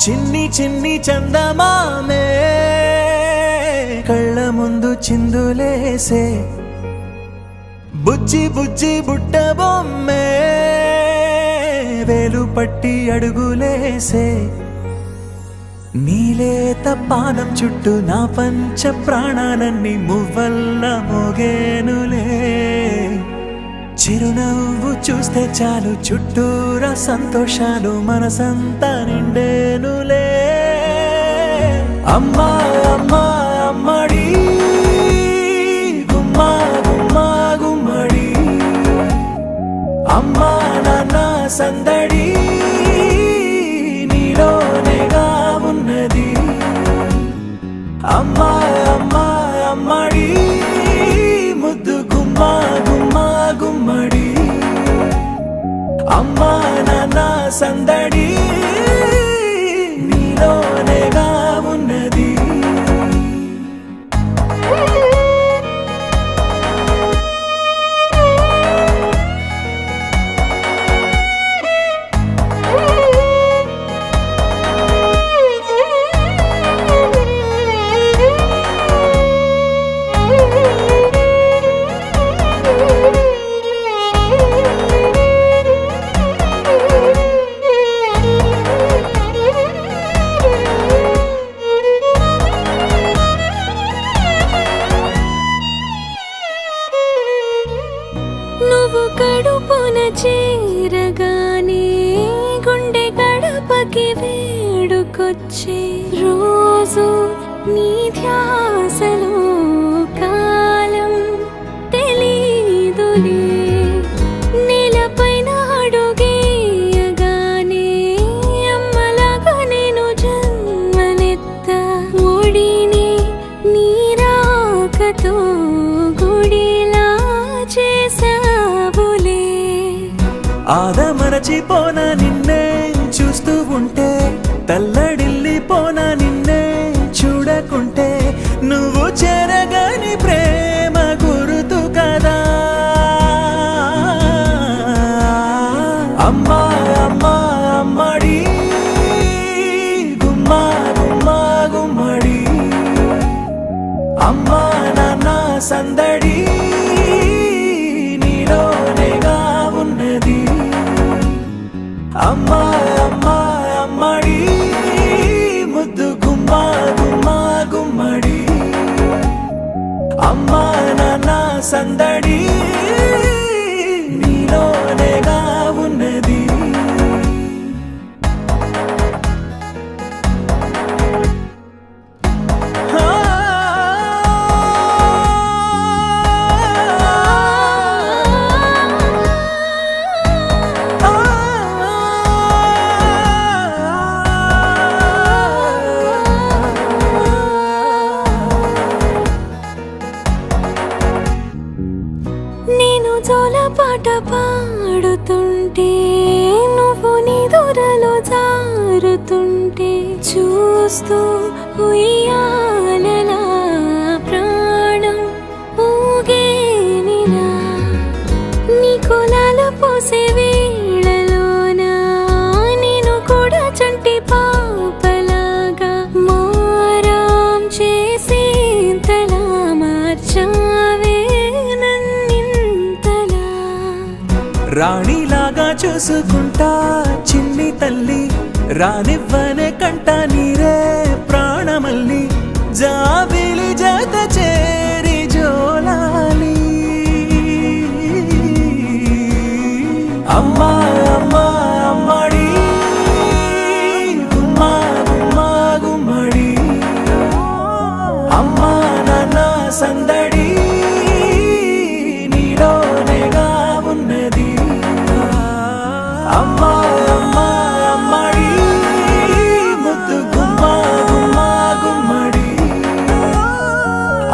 చిన్ని చిన్ని చందమామే కళ్ళ ముందు చిందులేసే బుజ్జి బుజ్జి బుట్ట బొమ్మే వేలు పట్టి అడుగులేసే నీలేత పాదం చుట్టూ నా పంచ ప్రాణాలన్నీ మువ్వల్ల మోగేనులే చిరునవ్వు చూస్తే చాలు చుట్టూరా సంతోషాలు మనసంతా నిండేనులే అమ్మా అమ్మా అమ్మడి గుమ్మా గుమ్మా గుమ్మడి అమ్మా నాన్న సందడి నీలోనేగా ఉన్నది అమ్మా అమ్మా అమ్మడి ముద్దు గుమ్మా గుమ్మా గుమ్మడి అమ్మా నాన్న సందడి నీలోనేగా ఉన్నది నువ్వు కడుపున చేరగానే గుండె గడపకి వేడుకొచ్చే రోజు నీ ధ్యాసలో కాలం తెలీదులే నేలపైన అడుగేయగానే అమ్మలాగా నేను జన్మనెత్త ఒడిని నీ రాకతో గుడిలా చేసావులే ఆదమరచిపోన నిన్నే చూస్తూ ఉంటే తల్లడిల్లిపోన నిన్నే చూడకుంటే నువ్వు చెరగని ప్రేమ గురుతు కదా అమ్మా అమ్మా అమ్మడి గుమ్మా గుమ్మా గుమ్మడి అమ్మా నాన్న సందడి నీలోనేగా ఉన్నది అమ్మా అమ్మా అమ్మడి ముద్దు గుమ్మా గుమ్మా గుమ్మడి అమ్మా నాన్న సందడి నీలోనేగా ఉన్నది నేను జోలపాట పాడుతుంటే నువ్వు నీ దూరలో జారుతుంటే చూస్తూ ఉయ్యాలలా ప్రాణం ఊగేనిలా నీ కులాలు పోసే వేళలోనా నేను కూడా చంటి పాపలాగా మారాం చేసేంతలా మార్చావే రాణిలాగా చూసుకుంటా చిన్ని తల్లి రానివ్వనే కంట నీరే ప్రాణమల్లి జాబిలి జత చేరి జోలాలి అమ్మా అమ్మా అమ్మడి గుమ్మా గుమ్మా గుమ్మడి అమ్మా నాన్న సందడి నీలోనేగా ఉన్నది అమ్మా అమ్మా అమ్మడి ముద్దు గుమ్మా గుమ్మా గుమ్మడి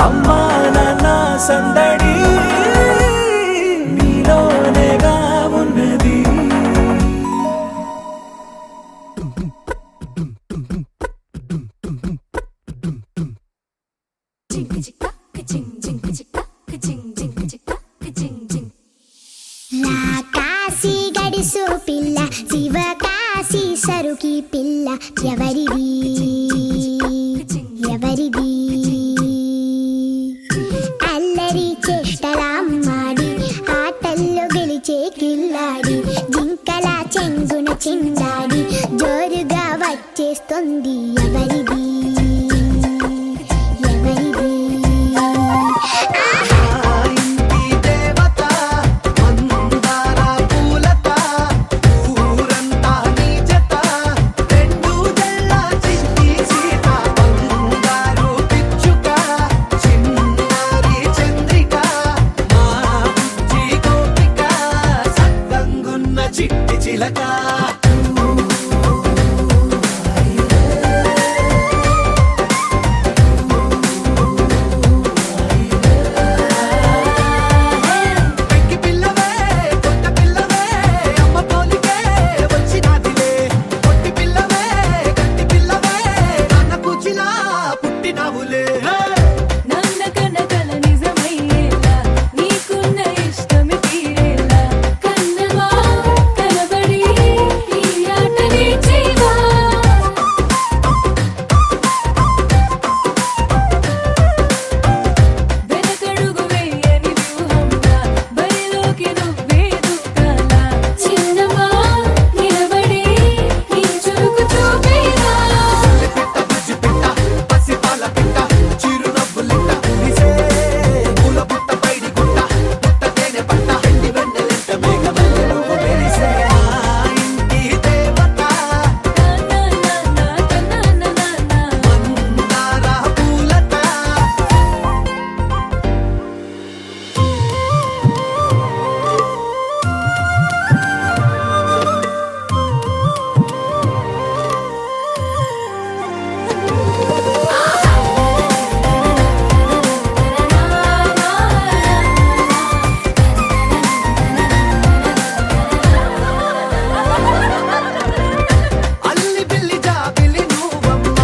అమ్మా నాన్న సందడి నీలోనేగా ఉన్నది కాశీ గడిసు పిల్ల శివ కాశీ సరు చంకీ పిల్ల ఎవరిది ఎవరిది అల్లరి చేష్టలామ్మాడి ఆటల్లో గెలిచే కిల్లాడి జింకల చెంగున చిందాడి జోరుగా వచ్చేస్తుంది ఎవరిది ఎవరిది చిట్టి చిలక పెంకి పిల్లవే కొత్త పిల్లవే అమ్మ పోలికే వచ్చినాదిలే పొట్టి పిల్లవే గట్టి పిల్లవే నాన్న కూచిలా పుట్టినావులే నాన్న కనకల నిజమయ్యేలా నీకున్న ఇష్టమి తీరేలా కన్నవా కనబడి ఈ ఆటనే చేయవా వెనకడుగు వేయని వ్యూహంగా బరిలోకి నువ్వే దుక్కాలా చిన్నవా నిలబడి నీ చురుకు చూపేరా పిట్ట బుజ్జి పిట్ట పసి పాల పిట్ట చిరునవ్వులిట్ట కురిసే పూల పుట్ట పైడి గుట్ట పుట్ట తేనె పట్ట ఎండి వెన్నెలెంట మేఘమల్లె నువ్వు మెరిసే మా ఇంటి దేవత మందార పూలత అల్లి బిల్లి జాబిలి నువ్వమ్మ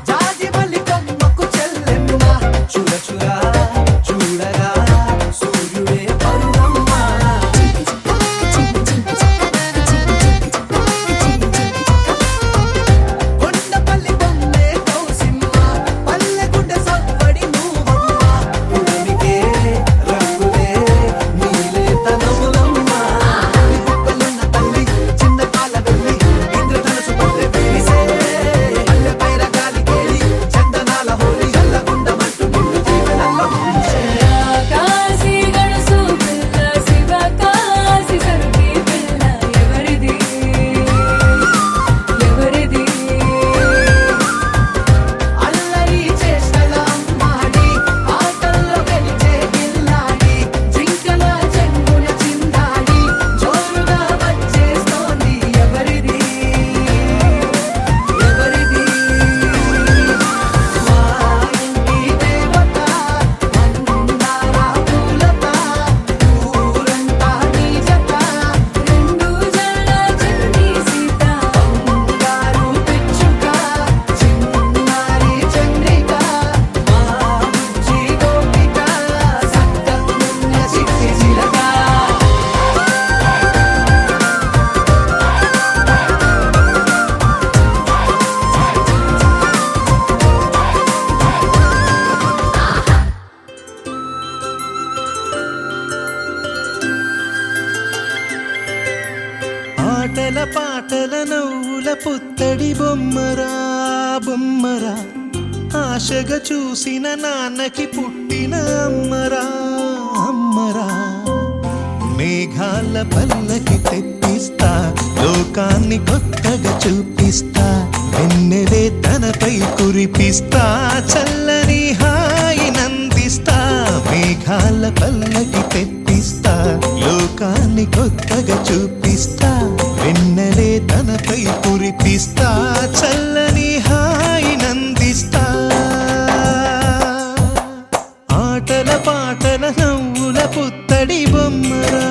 జాజి మల్లి కొమ్మకు చెల్లెమ్మ చూడ చూడ చూడగా సూర్యుడే పరువమ్మ కొండపల్లి బొమ్మే కౌసిమ్మ పల్లెగుడ్డ సవ్వడి నువ్వమ్మ పుడమికే రంగులే నీలేతనములమ్మ కుప్పలున్న తల్లి చిన్న పాల వెళ్ళి ఇంద్రధనుసు పొల్లె వేసే అల్లె పైర గాలి కేలి చందనాల హోలీ చల్లగుండమంటూ నిన్ను జీవనంలో ముంచే కాశీ గడుసు పిల్ల శివ కాశీ సరుకి పిల్ల ఎవరిది ఎవరిది అల్లరి చేష్టల అమ్మాడి ఆటల్లో గెలిచే గిల్లాడి జింకల చెంగున చిందాడి జోరుగా వచ్చేస్తోంది ఎవరిది ఎవరిది మా ఇంటి దేవత మందార పూలత ఊరంతా నీ జత రెండు జడ చిన్ని సీత బంగారు పిచ్చుక చిన్నారి చంద్రిక మా బుజ్జి గోపిక సక్కనున్న చిట్టి చిలక ఆటల పాటల నవ్వుల పుత్తడి బొమ్మరా బొమ్మరా ఆశగా చూసిన నాన్నకి పుట్టిన అమ్మరా అమ్మరా మేఘాల పల్లకి తెప్పిస్తా లోకాన్ని కొత్తగా చూపిస్తా వెన్నెలే తనపై కురిపిస్తా చల్లని హాయి నందిస్తా మేఘాల పల్లకి తెప్పిస్తా లోకాన్ని కొత్తగా చూపిస్తా వెన్నెలే తనపై కురిపిస్తా చల్లని హాయి నందిస్తా ఆటల పాటల నవ్వుల పుత్తడి బొమ్మరా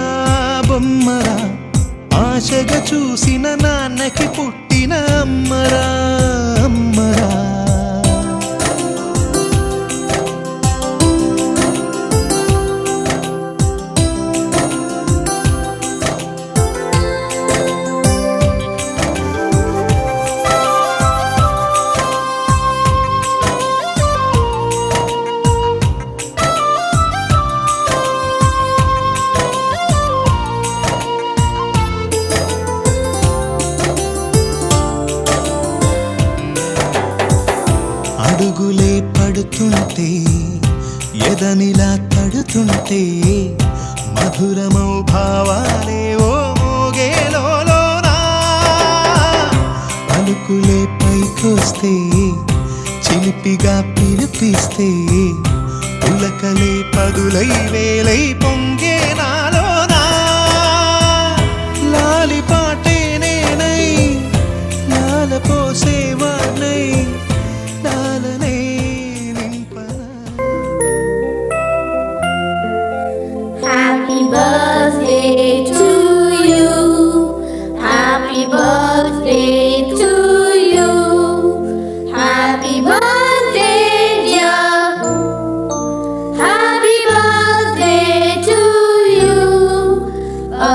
బొమ్మరా ఆశగా చూసిన నాన్నకి పుట్టిన అమ్మరా అమ్మరా పుడుతుంటే ఎదనిలా తడుతుంటే మధురమౌ భావాలే ఓ మోగేలోనా పలుకులే పైకొస్తే చిలిపిగా పిలిపిస్తే పులకలే పదులై వేలై పొంగే నాలోనా లాలి పాటే నేనై Lala పోసేవాణ్ణై లాలనే నింపనా Happy birthday to you. Happy birthday to you. Happy birthday, dear. Happy birthday to you. A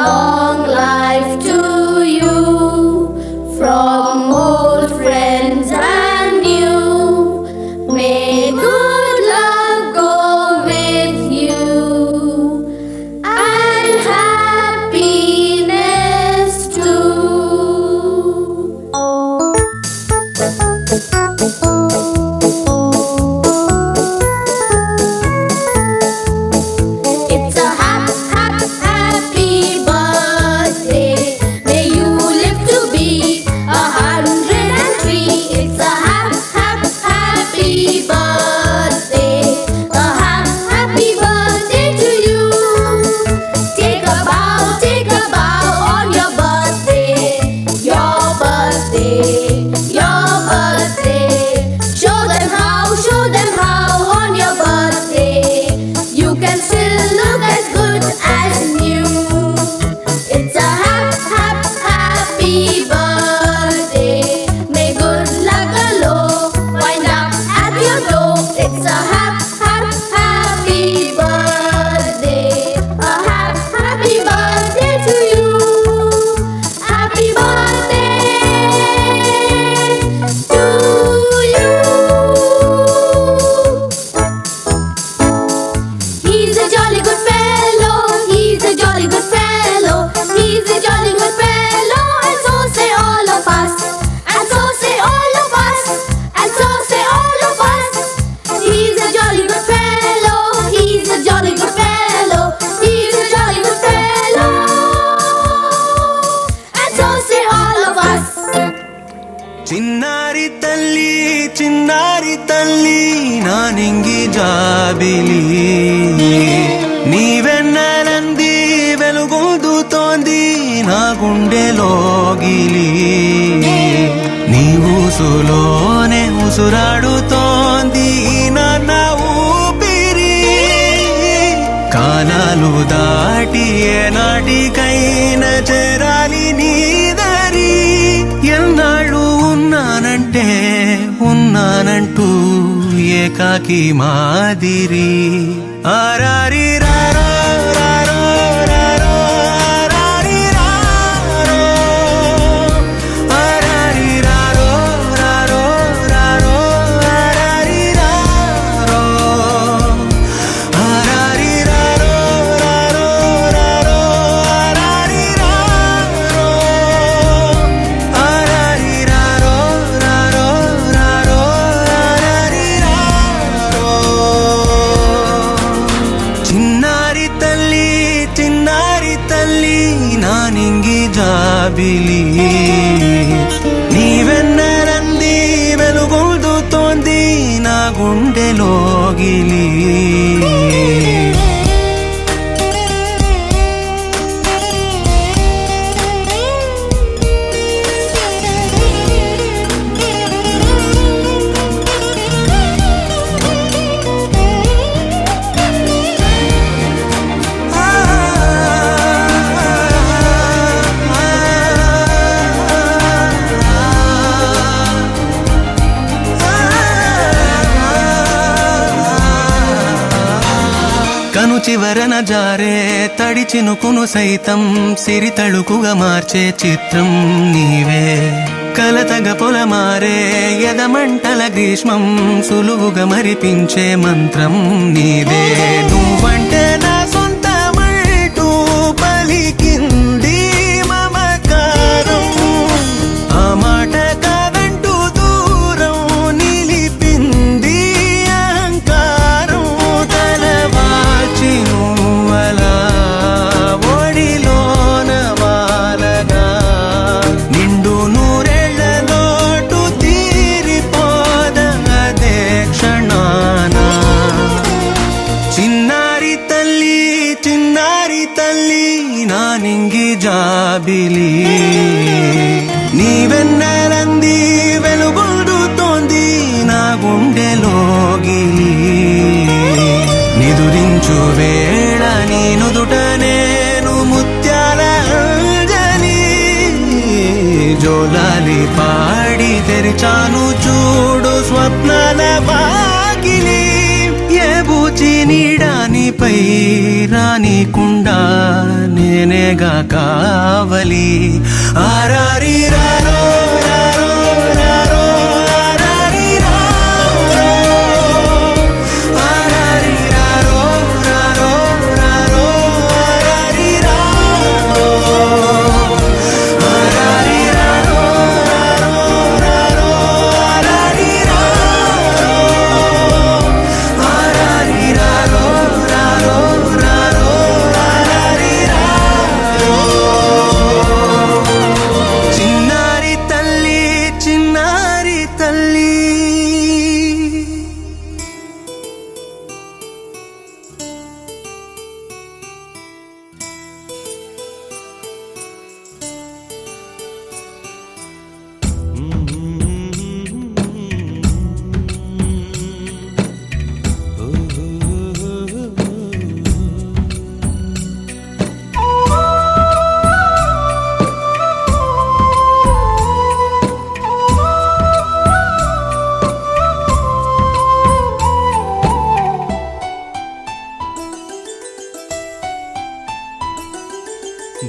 long life to you. From old friends and new. May good luck go with you. And happiness too. It's a happy birthday. May you live to be 103. It's a happy birthday. A happy birthday to you. Take a bow on your birthday. Your birthday, your birthday. Show them how on your birthday you can still look as good as new. It's a happy birthday. May good luck galore wind up at your door. It's a happy birthday. A happy birthday to you. Happy birthday to you. He's a jolly good fellow. He's a jolly good fellow. He's a jolly good fellow. And so say all of us. And so say all of us. And so say all of us. He's a jolly good fellow. He's a jolly good fellow. He's a jolly good fellow. And so say all of us. చిన్నారి తల్లి నానింగి జాబిలి నీవెన్నెలంది వెలుగొందుతోంది నా గుండెలోగిలి నీ ఊసులోనే ఉసురాడుతోంది నాన్న ఊపిరి కాలాలు దాటి ఏనాటికైనా చేరాలి నీ దరి ఎన్నాళ్ళు ఉన్నానంటూ ఏకాకి మాదిరి ఆరారి రారో రారో రారో ఆరారి రారో ఆరారి రారో రారో రారో ఆరారి రారో ఆరారి రారో రారో రారో ఆరారి రారో ఆరారి రారో రారో రారో ఆరారి రారో చిన్నారి తల్లి నానింగి జాబిలి నీవెన్నెలంది వెలుగొందుతోంది నా గుండెలోగిలి కను చివరన జారే తడి చినుకును సైతం సిరి తళుకుగా మార్చే చిత్రం నీవే కలతగ పొలమారే ఎదమంటల గ్రీష్మం సులువుగా మరిపించే మంత్రం నీదే నువ్వంటే నా సొంతమంటూ పలికింది మమకారం ఆ మాట కాదంటూ దూరం నిలిపింది వేళ నీను దుట నేను ముత్యాల అంజలి జోలాలి పాడి తెరిచాను చూడు స్వప్నాల వాకిలి ఏ బూచి నీడానిపై రానికుండా నేనేగా కావలి ఆరారి రారో రారో రారో ఆరారి రారో ఆరారి రారో రారో రారో ఆరారి రారో ఆరారి రారో రారో ఆరారి రారో ఆరారి రారో రారో రారో ఆరారి రారో చిన్నారి తల్లి చిన్నారి తల్లి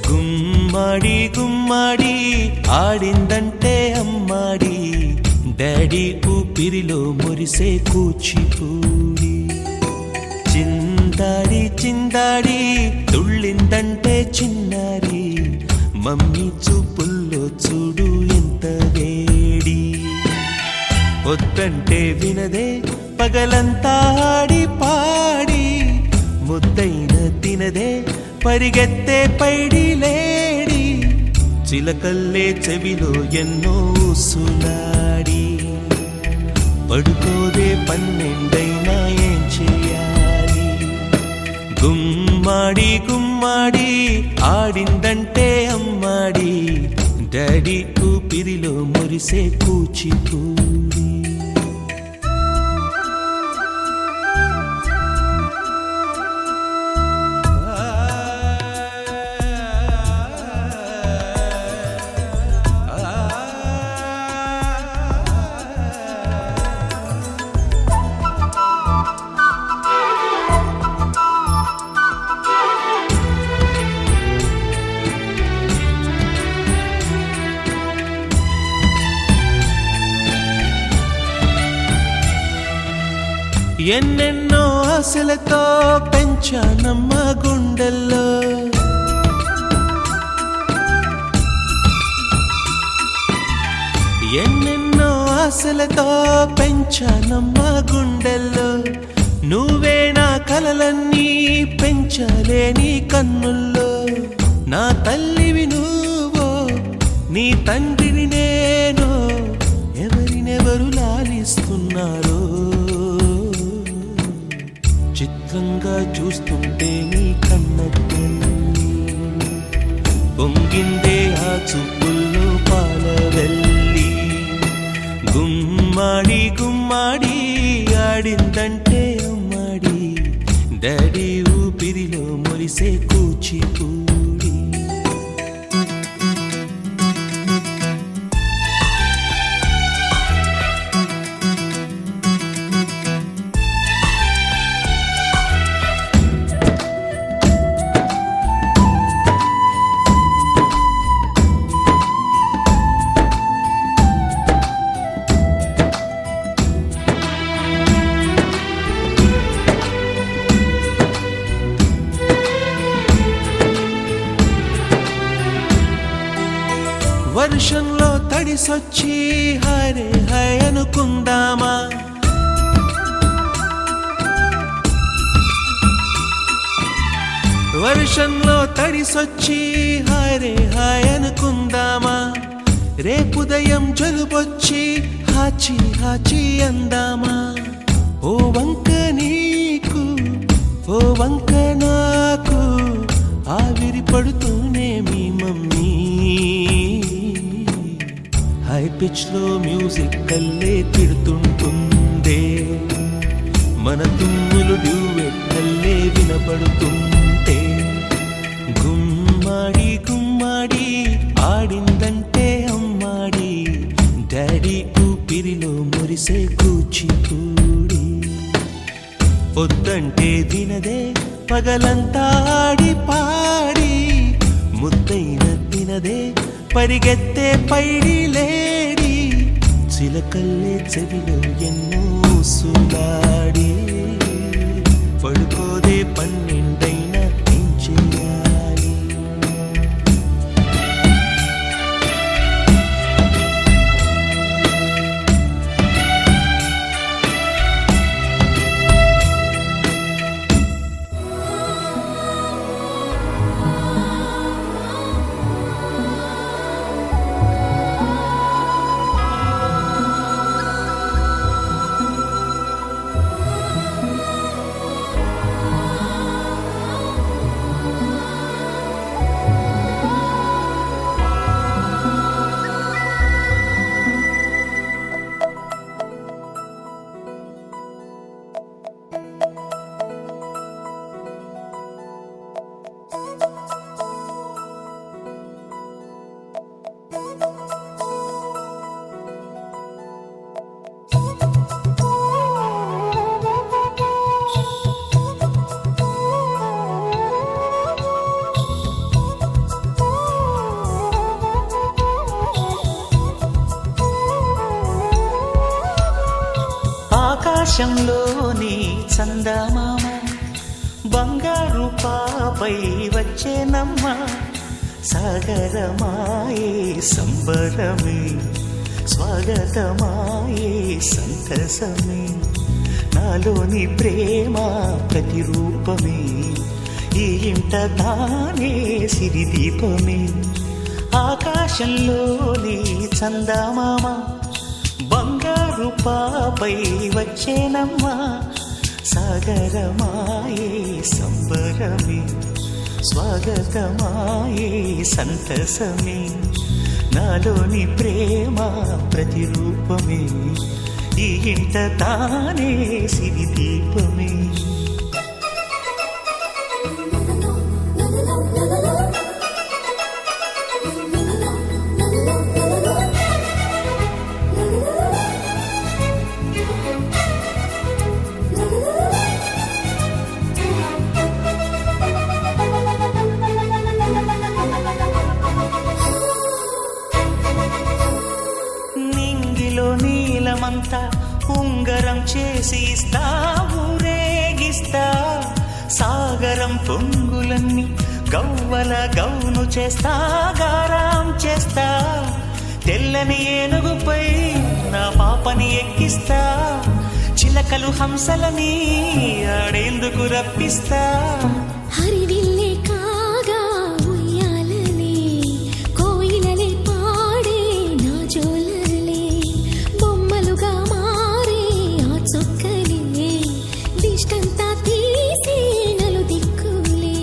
గుమ్మడి గుమ్మడి ఆడిందంటే అమ్మాడి డాడీ ఊపిరిలో మురిసే కూచిపూడి చిందాడి చిందాడి తుళ్ళిందంటే చిన్నారి మమ్మీ చూపుల్లో చూడు ఎంత వేడి వద్దంటే వినదే పగలంతా ఆడి పాడి ముద్దైన తినదే పరిగెత్తే పైడి లేడి చిలకల్లే చెవిలో ఎన్నో సులాడి పడుకోదే పన్నెండైనా ఏం చేయాలి గుమ్మాడి గుమ్మాడి ఆడిందంటే అమ్మాడి డాడీ ఊపిరిలో మురిసే కూచిపూడి ఎన్నెన్నో ఆశలతో పెంచానమ్మ గుండెల్లో ఎన్నెన్నో ఆశలతో పెంచానమ్మ గుండెల్లో నువ్వే నా కలలన్నీ పెంచాలే నీ కన్నుల్లో నా తల్లివి నువ్వో నీ తండ్రిని నేను ఎవరినెవరు లాలిస్తున్నారో చిత్రంగా చూస్తుంటే నీ కన్నట్టు పొంగిందే ఆ చూపుల్లో పాలవెల్లి గుమ్మాడి గుమ్మాడి ఆడిందంటే అమ్మాడి డాడీ ఊపిరిలో మురిసే కూచిపూడి వర్షంలో తడిసొచ్చి హరే హై అనుకుందామా వర్షంలో తడిసొచ్చి హరే హాయ్ అనుకుందామా రేపుదయం జలుబొచ్చి హాచి హాచి అందామా ఓ వంక నీకు ఓ వంక నాకు ఆవిరి పడుతూనే మీ మమ్మీ హై పిచ్ లో మ్యూజిక్ కల్లే తిడుతుంటుందే మన తుమ్ములు డ్యూవెట్టల్లే వినపడుతుంటే గుమ్మాడి గుమ్మాడి ఆడిందంటే అమ్మాడి డాడీ ఊపిరిలో మురిసే కూచిపూడి వద్దంటే వినదే పగలంతా ఆడి పాడి ముద్దైన తినదే పరిగెత్తే పైడి లేడి చిలకల్లే చెవిలో ఎన్నో సులాడి పడుకోదే పన్నెండైనా ఏం చేయాలి ఆకాశంలోని చందమామ బంగారు పాపై వచ్చేనమ్మ సాగరమాయే సంబరమే స్వాగతమాయే సంతసమే నాలోని ప్రేమ ప్రతిరూపమే ఈ ఇంట తానే సిరిదీపమే ఆకాశంలోని చందమామ బంగారు పాపై వచ్చేనమ్మా సాగరమాయే సంబరమే స్వాగతమాయే సంతసమే నాలోని ప్రేమ ప్రతిరూపమే ఈ ఇంట తానే సిరిదీపమే నీలమంతా ఉంగరం చేసి ఇస్తా ఊరేగిస్తా సాగరం పొంగులన్నీ గవ్వల గౌను చేస్తా గారాం చేస్తా తెల్లని ఏనుగుపై నా పాపని ఎక్కిస్తా చిలకలు హంసలని ఆడేందుకు రప్పిస్తా హరివిల్లే కాగా ఉయ్యాలలే కోయిలలే పాడే నా జోలలే బొమ్మలుగా మారే ఆ చొక్కలే దిష్టంతా తీసి నలు దిక్కులే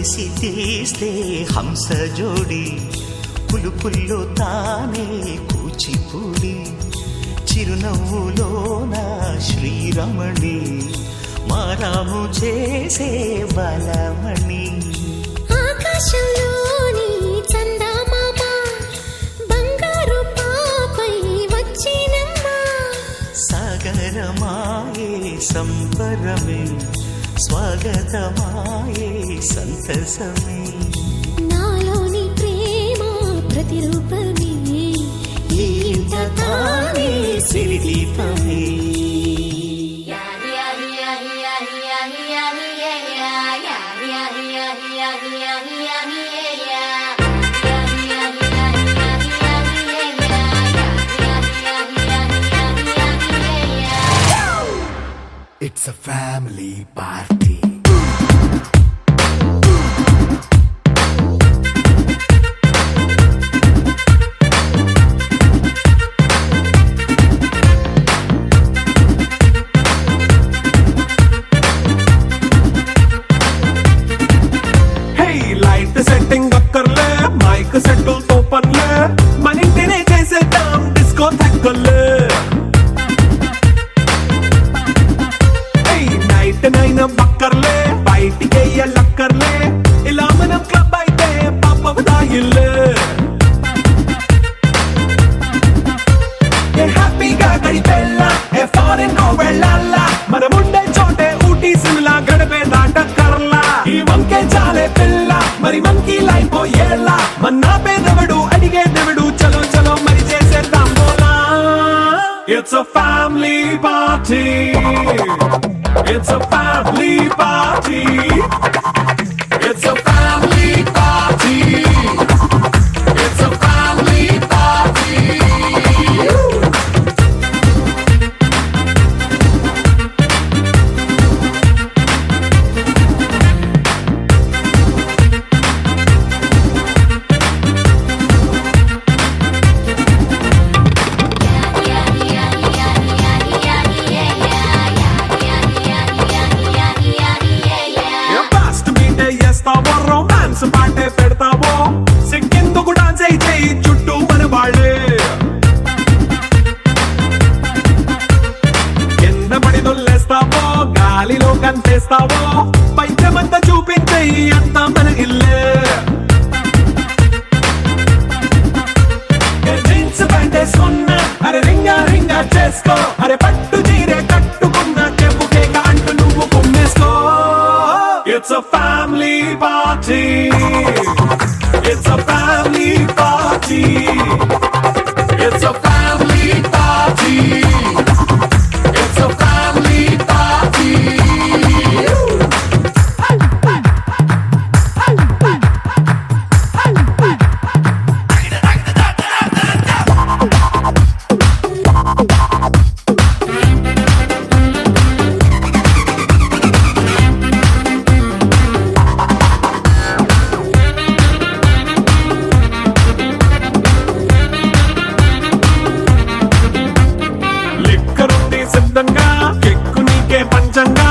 చేసి తీస్తే హంస జోడి పులుపుల్లో తానే కూచిపూడి చిరునవ్వులో నా శ్రీరమణి మారాము చేసే బలమణి. ఆకాశంలోని చందమామ బంగారు పాపై వచ్చినమ్మా. సాగరమాయే సంబరమే స్వాగతమాయే సంతసమే. నాలోని ప్రేమ ప్రతిరూపమే ఈ ఇంట తానే సిరిదీపమే. It's a family party. Hey, light setting అక్కర్లే మైక్ సెట్టులతో పనులే మన ఇంటినే చేసేద్దాం డిస్కో థక్కర్లే. నైట్ నైన్ బక్కర్లే బయటికి ఎల్లక్కర్లే ఇలా మనం క్లబ్ అయితే పాపదాయిల్లే. హ్యాపీగా గడిపెళ్ళ ఏ ఫారెన్ వెళ్ళాల మనం ఉండే చోటే ఊటీ సిమ్లా గడిపే దాటక్కర్లా. ఈ వంకే చాలే పిల్ల మరి మంకీ లైఫ్ ఏళ్ళ మన్నా పేదవడు అడిగేదెవడు చలో చలో మరి చేసేద్దాం బోలా. It's a family party. It's a family party. It's a family party. It's a family party. Fast మీటే చేస్తావో రొమాన్స్ పాటే పెడతావో సిగ్గెందుకు డాన్స్ అయితే చుట్టూ మన వాళ్ళే. కింద పడి దొల్లేస్తావో గాలిలో కంటేస్తావో పైచమంతా చూపించే అంతా మన ఇల్లే. జీన్స్ ప్యాంట్ వేసుకున్నా అరే రింగా రింగా చేసుకో అరే పట్టు చీరే కట్టుకున్న చెప్పు కేక అంటూ నువ్వు కుమ్మేసుకో. It's a family party. It's a family party. It's a family party. It's a family party. లిక్కరుంది సిద్ధంగా కెక్కు నీకే పంచంగా